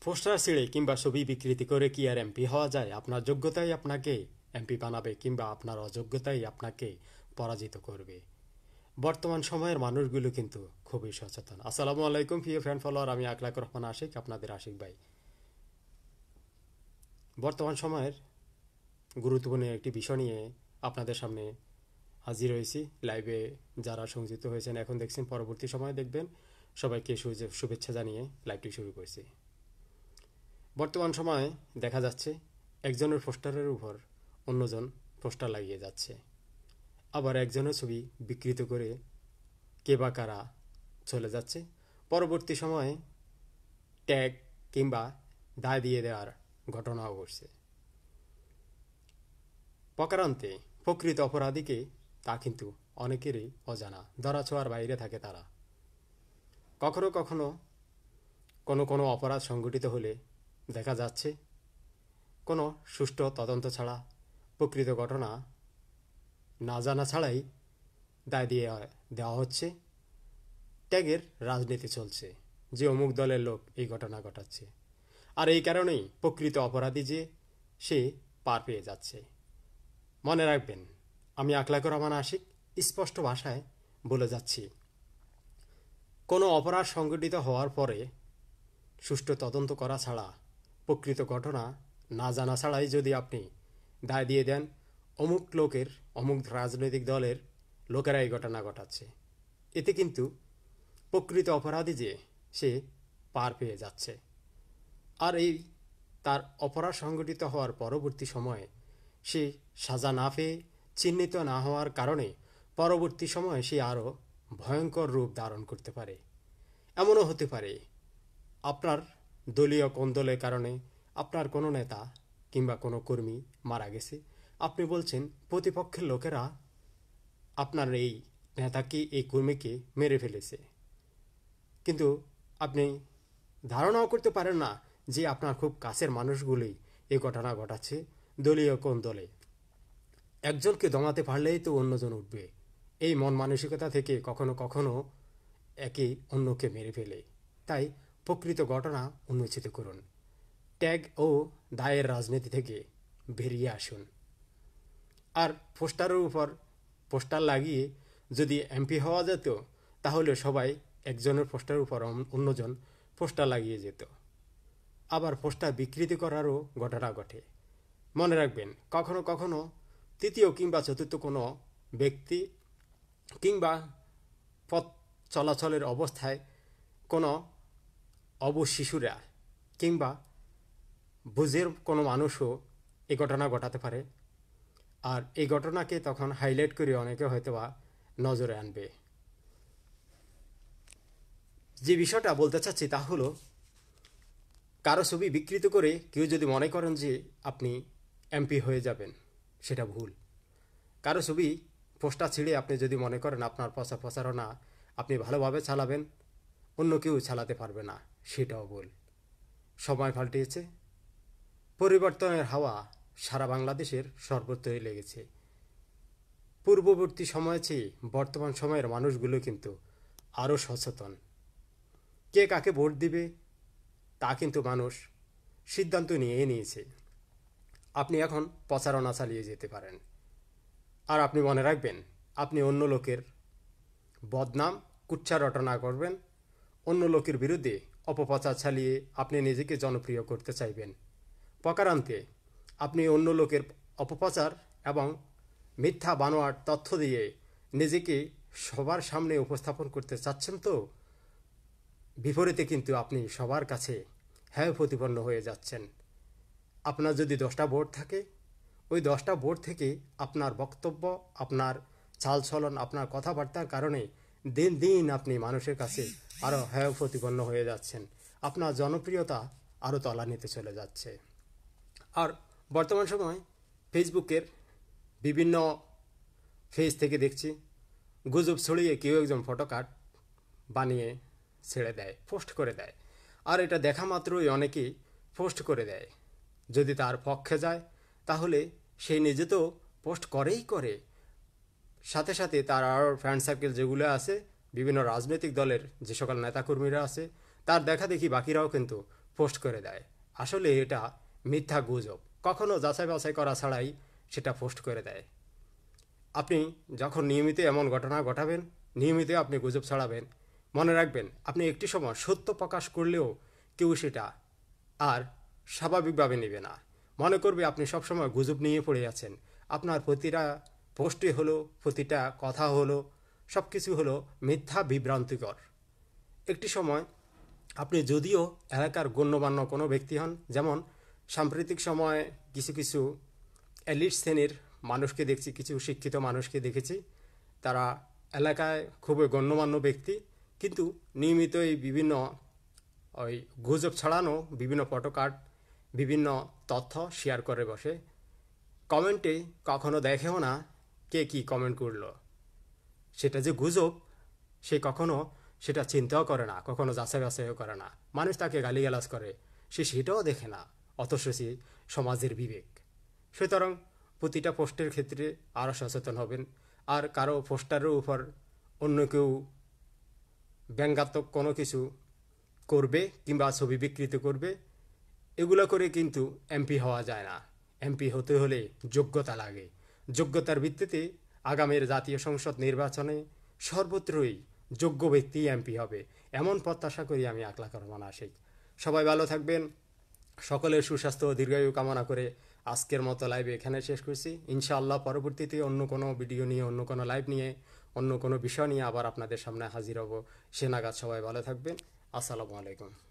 Poster ছিঁড়ে কিংবা ছবি বিকৃতি করে কি আর এমপি হওয়া যায়? আপনার যোগ্যতাই আপনাকে এমপি বানাবে কিংবা আপনার অযোগ্যতাই আপনাকে পরাজিত করবে। বর্তমান সময়ের মানুষগুলো কিন্তু খুবই সচেতন। আসসালামু আলাইকুম প্রিয় ফ্রেন্ড ফলোয়ার, আমি আকলাকুর রহমান আশিক, আপনাদের আশিক ভাই। বর্তমান সময়ের গুরুত্বপূর্ণ একটি বিষয় নিয়ে আপনাদের সামনে হাজির হয়েছি। লাইভে যারা সংযুক্ত হয়েছেন এখন দেখছেন, পরবর্তী সময়ে দেখবেন। সবাইকে শুভেচ্ছা জানিয়ে লাইভটি শুরু করছি। বর্তমান সময়ে দেখা যাচ্ছে একজনের পোস্টারের উপর অন্যজন পোস্টার লাগিয়ে যাচ্ছে, আবার একজনের ছবি বিকৃত করে কে বা কারা চলে যাচ্ছে। পরবর্তী সময়ে ট্যাগ কিংবা দায় দিয়ে দেওয়ার ঘটনাও ঘটছে। প্রকারান্তে প্রকৃত অপরাধীকে তা কিন্তু অনেকেরই অজানা, ধরাছোঁয়ার বাইরে থাকে তারা। কখনো কখনো কোনো অপরাধ সংঘটিত হলে দেখা যাচ্ছে কোনো সুষ্ঠু তদন্ত ছাড়া, প্রকৃত ঘটনা না জানা ছাড়াই দায় দিয়ে দেওয়া হচ্ছে। ট্যাগের রাজনীতি চলছে যে অমুক দলের লোক এই ঘটনা ঘটাচ্ছে, আর এই কারণেই প্রকৃত অপরাধী যে সে পার পেয়ে যাচ্ছে। মনে রাখবেন, আমি আকলাকুর রহমান আশিক স্পষ্ট ভাষায় বলে যাচ্ছি, কোনো অপরাধ সংঘটিত হওয়ার পরে সুষ্ঠু তদন্ত করা ছাড়া, প্রকৃত ঘটনা না জানা ছাড়াই যদি আপনি দায় দিয়ে দেন অমুক লোকের, অমুক রাজনৈতিক দলের লোকেরা এই ঘটনা ঘটাচ্ছে, এতে কিন্তু প্রকৃত অপরাধী যে সে পার পেয়ে যাচ্ছে। আর এই তার অপরাধ সংঘটিত হওয়ার পরবর্তী সময়ে সে সাজা না পেয়ে, চিহ্নিত না হওয়ার কারণে পরবর্তী সময়ে সে আরও ভয়ঙ্কর রূপ ধারণ করতে পারে। এমনও হতে পারে আপনার দলীয় কোন্দলের কারণে আপনার কোনো নেতা কিংবা কোনো কর্মী মারা গেছে, আপনি বলছেন প্রতিপক্ষের লোকেরা আপনার এই নেতাকে, এই কর্মীকে মেরে ফেলেছে, কিন্তু আপনি ধারণাও করতে পারেন না যে আপনার খুব কাছের মানুষগুলোই এই ঘটনা ঘটাচ্ছে। দলীয় কোন দলে একজনকে দমাতে পারলেই তো অন্যজন উঠবে, এই মন মানসিকতা থেকে কখনো কখনো একে অন্যকে মেরে ফেলে। তাই প্রকৃত ঘটনা উন্মোচিত করুন, ট্যাগ ও দায়ের রাজনীতি থেকে বেরিয়ে আসুন। আর পোস্টারের উপর পোস্টার লাগিয়ে যদি এমপি হওয়া যেত, তাহলে সবাই একজনের পোস্টারের উপর অন্যজন পোস্টার লাগিয়ে যেত। আবার পোস্টার বিকৃতি করারও ঘটনা ঘটে। মনে রাখবেন, কখনো কখনো তৃতীয় কিংবা চতুর্থ কোনো ব্যক্তি কিংবা পথ চলাচলের অবস্থায় কোনো অবুঝ শিশুরা কিংবা বুঝের কোনো মানুষও এই ঘটনা ঘটাতে পারে। আর এই ঘটনাকে তখন হাইলাইট করে অনেকে হয়তোবা নজরে আনবে। যে বিষয়টা বলতে চাচ্ছি তা হলো, কারো ছবি বিকৃত করে কেউ যদি মনে করেন যে আপনি এমপি হয়ে যাবেন, সেটা ভুল। কারো ছবি পোস্টার ছিঁড়ে আপনি যদি মনে করেন আপনার প্রচারণা আপনি ভালোভাবে চালাবেন, অন্য কেউ চালাতে পারবে না, সেটাও ভুল। সময় পাল্টিয়েছে, পরিবর্তনের হাওয়া সারা বাংলাদেশের সর্বত্রই লেগেছে। পূর্ববর্তী সময় চেয়ে বর্তমান সময়ের মানুষগুলো কিন্তু আরও সচেতন। কে কাকে ভোট দিবে তা কিন্তু মানুষ সিদ্ধান্ত নিয়ে নিয়েছে। আপনি এখন প্রচারণা চালিয়ে যেতে পারেন, আর আপনি মনে রাখবেন, আপনি অন্য লোকের বদনাম কুচ্ছা রটনা করবেন, অন্য লোকের বিরুদ্ধে অপপ্রচার চালিয়ে আপনি নিজেকে জনপ্রিয় করতে চাইবেন। প্রকারান্তে আপনি অন্য লোকের অপপ্রচার এবং মিথ্যা বানোয়ার তথ্য দিয়ে নিজেকে সবার সামনে উপস্থাপন করতে চাচ্ছেন, তো বিপরীতে কিন্তু আপনি সবার কাছে হ্যায় প্রতিপন্ন হয়ে যাচ্ছেন। আপনার যদি 10টা ভোট থাকে, ওই 10টা ভোট থেকে আপনার বক্তব্য, আপনার চালচলন, আপনার কথাবার্তার কারণে দিন দিন আপনি মানুষের কাছে আরও হ্যায় প্রতিপন্ন হয়ে যাচ্ছেন। আপনার জনপ্রিয়তা আরও তলানিতে চলে যাচ্ছে। আর বর্তমান সময় ফেসবুকের বিভিন্ন পেজ থেকে দেখছি গুজব ছড়িয়ে কেউ একজন ফটো কার্ড বানিয়ে ছেড়ে দেয়, পোস্ট করে দেয়। আর এটা দেখা মাত্রই অনেকেই পোস্ট করে দেয়। যদি তার পক্ষে যায় তাহলে সে নিজে তো পোস্ট করেই করে, সাথে সাথে তার আরও ফ্রেন্ড সার্কেল যেগুলো আছে, বিভিন্ন রাজনৈতিক দলের যে সকল নেতাকর্মীরা আছে, তার দেখা দেখি বাকিরাও কিন্তু পোস্ট করে দেয়। আসলে এটা মিথ্যা গুজব, কখনো যাচাই বাছাই করা ছাড়াই সেটা পোস্ট করে দেয়। আপনি যখন নিয়মিত এমন ঘটনা ঘটাবেন, নিয়মিত আপনি গুজব ছড়াবেন, মনে রাখবেন আপনি একটি সময় সত্য প্রকাশ করলেও কেউ সেটা আর স্বাভাবিকভাবে নেবে না। মনে করবে আপনি সবসময় গুজব নিয়ে পড়ে আছেন। আপনার প্রতিটা পোস্টে হলো, প্রতিটা কথা হলো, সব কিছু হলো মিথ্যা, বিভ্রান্তিকর। একটি সময় আপনি যদিও এলাকার গণ্যমান্য কোনো ব্যক্তি হন, যেমন সাম্প্রতিক সময়ে কিছু কিছু এলিট শ্রেণীর মানুষকে দেখছি, কিছু শিক্ষিত মানুষকে দেখেছি, তারা এলাকায় খুবই গণ্যমান্য ব্যক্তি, কিন্তু নিয়মিত এই বিভিন্ন ওই গুজব ছড়ানো, বিভিন্ন ফটোকার্ড, বিভিন্ন তথ্য শেয়ার করে বসে। কমেন্টে কখনো দেখেও না কে কি কমেন্ট করলো, সেটা যে গুজব সে কখনো সেটা চিন্তাও করে না, কখনো যাচাই বাছাইও করে না। মানুষ তাকে গালিগালাজ করে, সে সেটাও দেখে না, অথচ সে সমাজের বিবেক। সুতরাং প্রতিটা পোস্টের ক্ষেত্রে আরও সচেতন হবেন। আর কারো পোস্টারের উপর অন্য কেউ ব্যঙ্গাত্মক কোনো কিছু করবে কিংবা ছবি বিকৃত করবে, এগুলো করে কিন্তু এমপি হওয়া যায় না। এমপি হতে হলে যোগ্যতা লাগে। যোগ্যতার ভিত্তিতে আগামীর জাতীয় সংসদ নির্বাচনে সর্বত্রই যোগ্য ব্যক্তি এমপি হবে, এমন প্রত্যাশা করি আমি আকলাক রহমান আশিক। সবাই ভালো থাকবেন, সকলের সুস্বাস্থ্য ও দীর্ঘায়ু কামনা করে আজকের মতো লাইভ এখানে শেষ করছি। ইনশাআল্লাহ পরবর্তীতে অন্য কোনো ভিডিও নিয়ে, অন্য কোনো লাইভ নিয়ে, অন্য কোনো বিষয় নিয়ে আবার আপনাদের সামনে হাজির হব। সে নাগাদ সবাই ভালো থাকবেন। আসসালামু আলাইকুম।